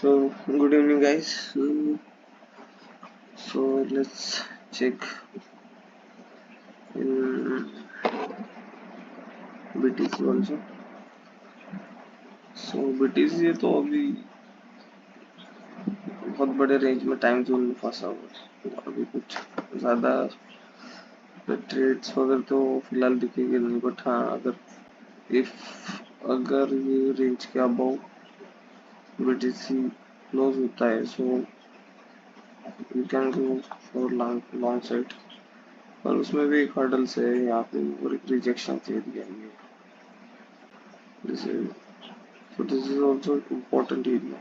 So good evening, guys. So let's check in BTC also. So BTC तो अभी बहुत बड़े रेंज में टाइम जोन में फंसा हुआ है, तो अभी कुछ ज़्यादा ट्रेड्स वगैरह तो फिलहाल दिखेंगे नहीं, बट हाँ अगर ये रेंज के अबव BTC क्लोज होता है, so you can go for long side. पर उसमें भी एक हर्डल्स है यहाँ पे, और एक रिजेक्शन एरिया है। This is also important area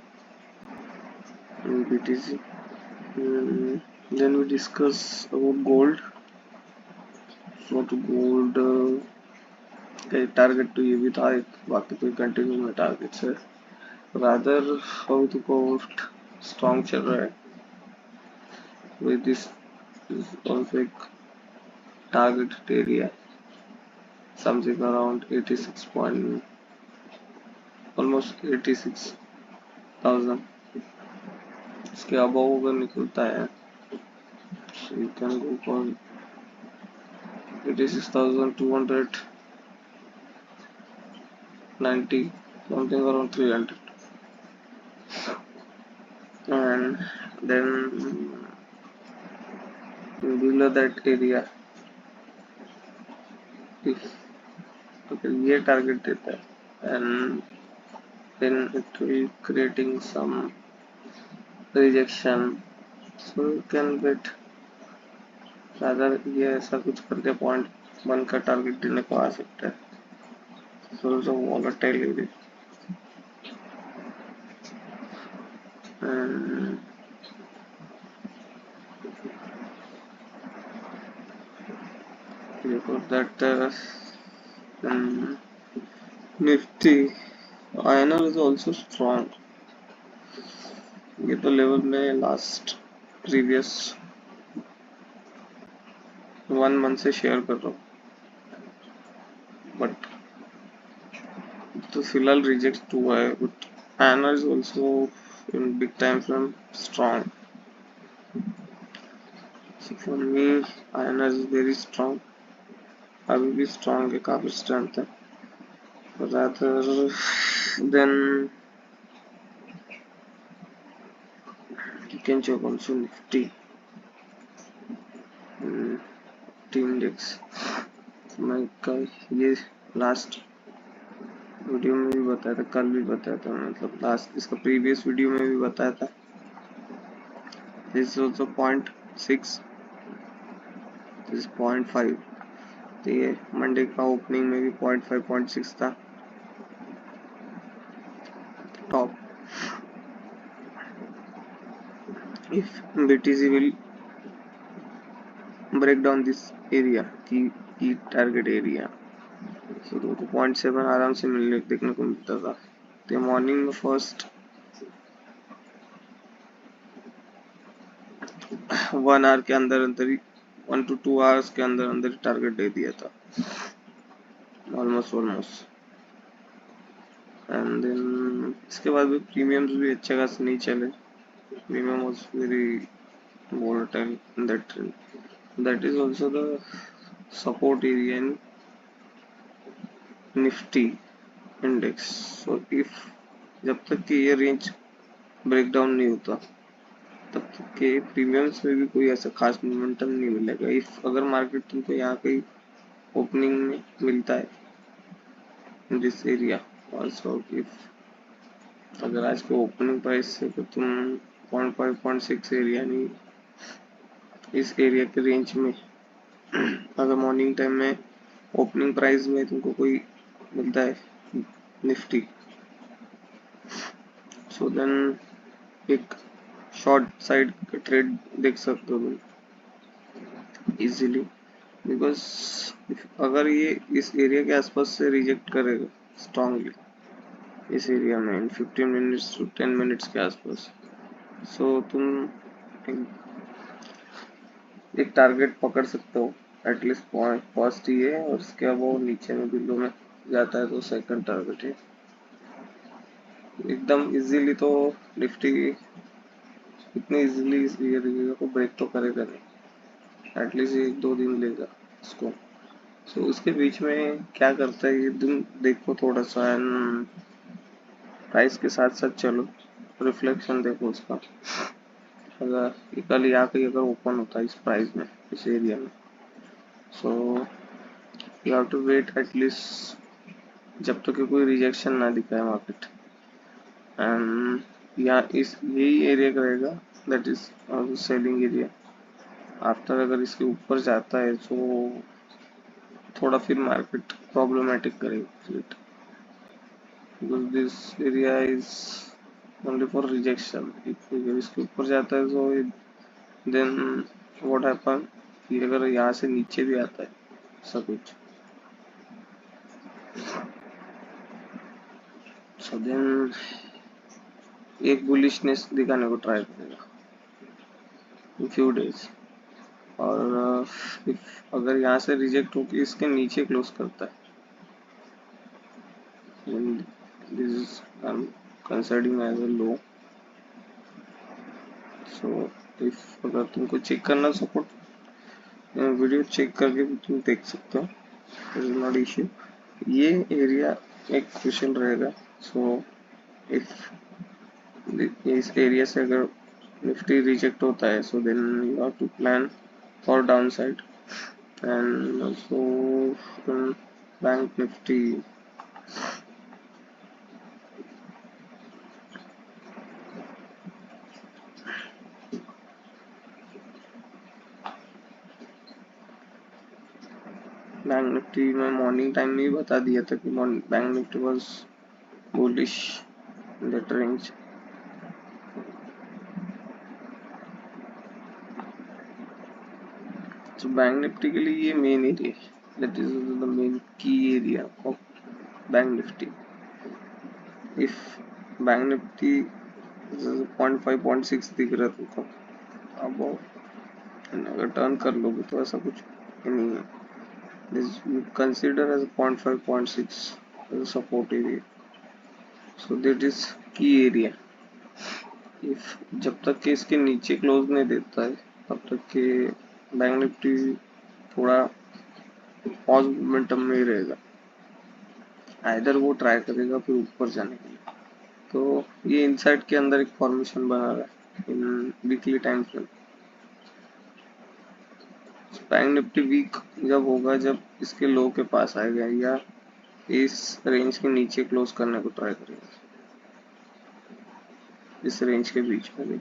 in BTC. Then we discuss about gold. So to gold का टारगेट तो ये भी था एक, बाकी तो कंटिन्यू में टारगेट्स है। रादर हाउ तो गोल्ड स्ट्रॉन्ग चल रहा है with this is also एक target area something around 86 point almost 86,000। इसके अबव अगर निकलता है so you can go for 86,290 something around 300, and then below that area if अगर ये टारगेट देता है and then it will creating some rejection, so you can get rather ये ऐसा कुछ करके .1 का टारगेट देने को आ सकता है। so volatile area and for that Nifty INR is also strong। ये तो लेवल में लास्ट प्रीवियस 1 मंथ से शेयर कर रहा हूँ, बट तो फिलहाल रिजेक्ट हुआ है, but INR is also in big time frame strong, so for me INR is very strong, अभी भी strong है, काफी strength है। rather than you can check also Nifty index। मैं कल ये लास्ट वीडियो में भी बताया था, कल भी बताया था, मतलब लास्ट इसका प्रीवियस वीडियो में भी बताया था। दिस इज ऑल्सो 0.6, दिस 0.5, तो ये मंडे का ओपनिंग में भी 0.5 0.6 था top. If BTC will break down this area की टारगेट एरिया, तो 0.7 आराम से मिलने देखने को मिलता था। तो मॉर्निंग में फर्स्ट 1 आवर के अंदर अंदर ही 1 to 2 आवर्स के अंदर अंदर टारगेट दे दिया था ऑलमोस्ट। एंड देन इसके बाद भी प्रीमियम्स भी अच्छे खासे नहीं चले, premium was very volatile in that trend, that is also the support area in Nifty index। so if जब तक कि ये रेंज ब्रेक डाउन नहीं होता तब तक के प्रीमियम्स में भी कोई ऐसा खास मोमेंटम नहीं मिलेगा। इफ अगर मार्केट तुमको यहाँ कहीं ओपनिंग में मिलता है in this area also, if अगर आज के ओपनिंग प्राइस से तो तुम 0.5 0.6 एरिया नहीं इस एरिया के रेंज में अगर मॉर्निंग टाइम में ओपनिंग प्राइस में तुमको कोई मिलता है निफ्टी, सो देन एक शॉर्ट साइड का ट्रेड देख सकते हो तुम इजीली, बिकॉज अगर ये इस एरिया के आसपास से रिजेक्ट करेगा स्ट्रांगली इस एरिया में इन 15 मिनट्स टू 10 मिनट्स के आसपास, सो तुम एक टारगेट पकड़ सकते हो एटलीस्ट पॉइंट फर्स्ट ही है, और इसके अब वो नीचे में बिलो में जाता है तो सेकंड टारगेट है। एकदम इजीली तो निफ्टी इतने इजीली इस एरिया को ब्रेक तो करेगा नहीं, एटलीस्ट 1-2 दिन लेगा इसको। सो उसके बीच में क्या करता है ये दिन देखो थोड़ा सा, एंड प्राइस के साथ साथ चलो, रिफ्लेक्शन देखो उसका। अगर ये कल यहाँ कहीं अगर ओपन होता है इस प्राइस में, इस एरिया में, so you have to wait at least जब तक कि कोई रिजेक्शन ना दिखाए मार्केट। एंड यहाँ इस यही एरिया रहेगा, that is selling area. After अगर इसके ऊपर जाता है तो थोड़ा फिर मार्केट प्रॉब्लमेटिक करेगा, because this area is only for rejection. अगर इसके ऊपर जाता है तो देन व्हाट हैपन, ये अगर यहाँ से नीचे भी आता है सब कुछ, सो देन एक बुलिशनेस दिखाने को ट्राई करेगा इन फ्यू डेज। और अगर यहाँ से रिजेक्ट होकर इसके नीचे क्लोज करता है, this is I am considering as a low. So if अगर तुमको चेक करना सपोर्ट, वीडियो चेक करके भी तुम देख सकते हो, इज नॉट इश्यू। ये एरिया एक क्रूशियल रहेगा। सो इफ इस एरिया से अगर निफ्टी रिजेक्ट होता है, so then you have to plan for downside. And also bank Nifty, bank Nifty में मॉर्निंग टाइम में ही बता दिया था कि bank Nifty was bullish in that range. तो बैंक निफ्टी के लिए ये मेन एरिया है, that is the main key area of bank Nifty. If bank Nifty 0.5 0.6 दिख रहा है तुमको अब, अगर टर्न कर लोगे तो ऐसा कुछ नहीं है। This you consider as 0.5 0.6 as a support area, so that is key area। If जब तक कि इसके नीचे क्लोज नहीं देता है तब तक के बैंक निफ्टी थोड़ा पॉज मोमेंटम में ही रहेगा, आइदर वो ट्राई करेगा फिर ऊपर जाने के लिए। तो ये इनसाइड के अंदर एक फॉर्मेशन बना रहा है in weekly time frame. Bank Nifty week जब होगा जब इसके लो के पास आएगा या इस रेंज के नीचे क्लोज करने को ट्राई करेगा, इस रेंज के बीच में भी,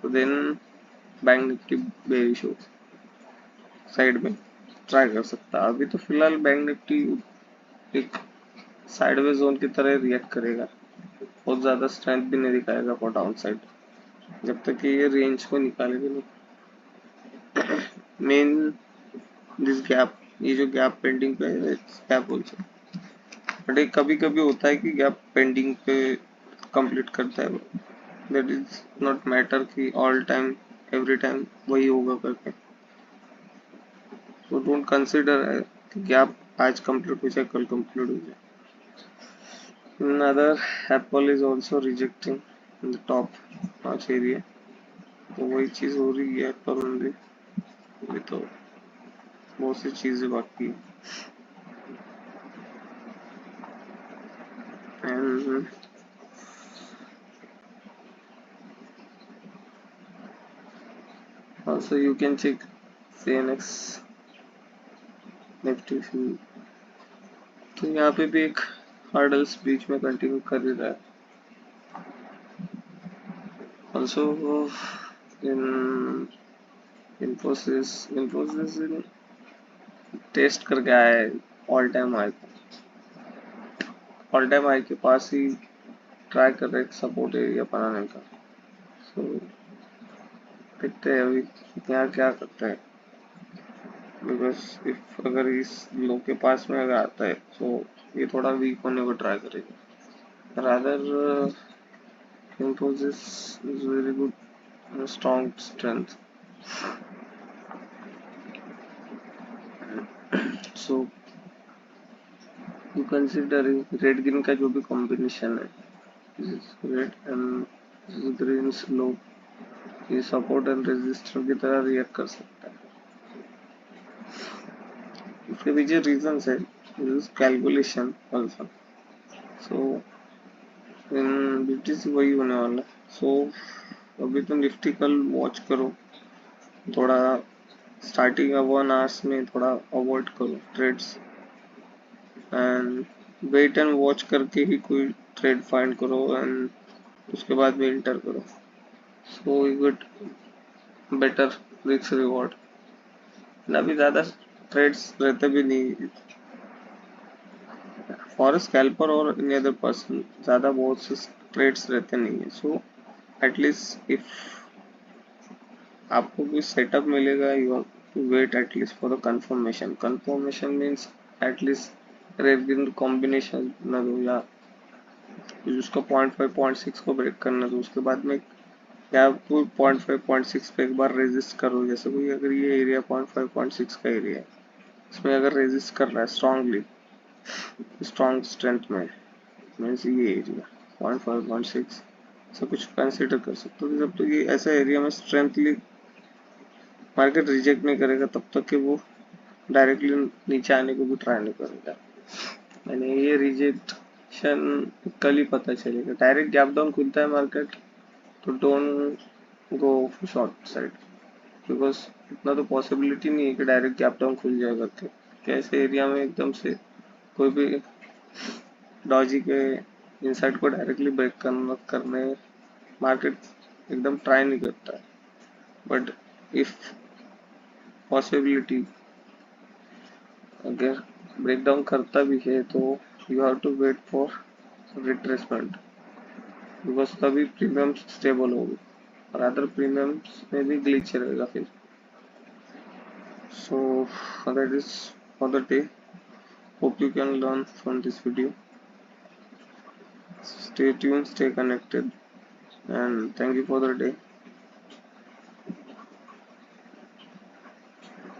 तो देन बैंक निफ्टी बेरिश हो साइड में ट्राई कर सकता है। अभी तो फिलहाल बैंक निफ्टी एक साइडवेज जोन की तरह रिएक्ट करेगा, बहुत ज्यादा स्ट्रेंथ भी नहीं दिखाएगा फॉर डाउन साइड जब तक कि ये रेंज को निकालेगा नहीं। मेन दिस गैप, ये जो गैप पेंडिंग पे है, गैप ऑल्सो, बट एक कभी कभी होता है कि गैप पेंडिंग पे कंप्लीट करता है, दैट इज नॉट मैटर कि ऑल टाइम एवरी टाइम वही होगा करके। सो डोंट कंसिडर कि गैप आज कंप्लीट हो जाए कल कंप्लीट हो जाए। Another, Apple is also rejecting in the top notch area, तो वही चीज हो रही है एप्पल में भी। अभी तो बहुत सी चीजें बाकी है। And also you can check CNX Nifty few, तो यहाँ पे भी एक हर्डल्स बीच में कंटिन्यू कर ही रहा है। also in Infosys टेस्ट करके आया है all time high, all time high के पास ही ट्राई कर रहे सपोर्ट एरिया बनाने का। सो देखते हैं अभी यहाँ क्या करता है, बिकॉज इफ अगर इस लो के पास में अगर आता है तो ये थोड़ा वीक होने को ट्राई करेगा। Rather Infosys is very good, strong strength। So you consider red green का जो भी कॉम्बिनेशन है, रेड एंड ग्रीन स्लो, ये सपोर्ट एंड रेजिस्टर की तरह रिएक्ट कर सकता है। इसके पीछे रीजन है, कैलकुलेशन ऑल्सो। सो इन बीटीसी वही होने वाला है। सो अभी तो निफ्टी कल वॉच करो, थोड़ा स्टार्टिंग 1 आवर्स में थोड़ा अवॉइड करो trades, and wait and watch करके ही कोई ट्रेड फाइंड करो एंड उसके बाद में इंटर करो। So you get better risk reward. ना भी ज़्यादा ट्रेड्स रहते भी नहीं फॉर अ स्कैल्पर और एनी अदर पर्सन, ज़्यादा बहुत से ट्रेड्स रहते नहीं है। सो एटलीस्ट इफ आपको भी सेटअप मिलेगा, you have to wait at least for the confirmation. Confirmation means at least red green combination ना दो, या उसका 0.5 0.6 को ब्रेक करना दो, उसके बाद में या तो 0.5 0.6 पे एक बार रेजिस्ट करो। जैसे कोई अगर ये एरिया 0.5 0.6 का एरिया है, इसमें अगर रेजिस्ट कर रहा है स्ट्रांगली, स्ट्रांग स्ट्रेंथ में, मीन्स ये एरिया 0.5 0.6 से कुछ कंसिडर कर सकते हो। जब तो ये ऐसा एरिया में स्ट्रेंथली मार्केट रिजेक्ट नहीं करेगा तब तक कि वो डायरेक्टली नीचे आने को भी ट्राई नहीं करेगा। मैंने ये रिजेक्शन कल ही पता चलेगा। डायरेक्ट गैप डाउन खुलता है मार्केट तो don't go short side, because इतना तो पॉसिबिलिटी नहीं है कि डायरेक्ट गैप डाउन खुल जाएगा। कैसे एरिया में एकदम से कोई भी डॉजी के इनसाइड को डायरेक्टली ब्रेक करने मार्केट एकदम ट्राई नहीं करता है। बट इफ पॉसिबिलिटी अगर ब्रेक डाउन करता भी है तो you have to wait for retracement, because तभी प्रीमियम स्टेबल होगी और अदर प्रीमियम्स में भी ग्लिच रहेगा फिर। So that is for the day. Hope you can learn from this video. Stay tuned, stay connected, and thank you for the day.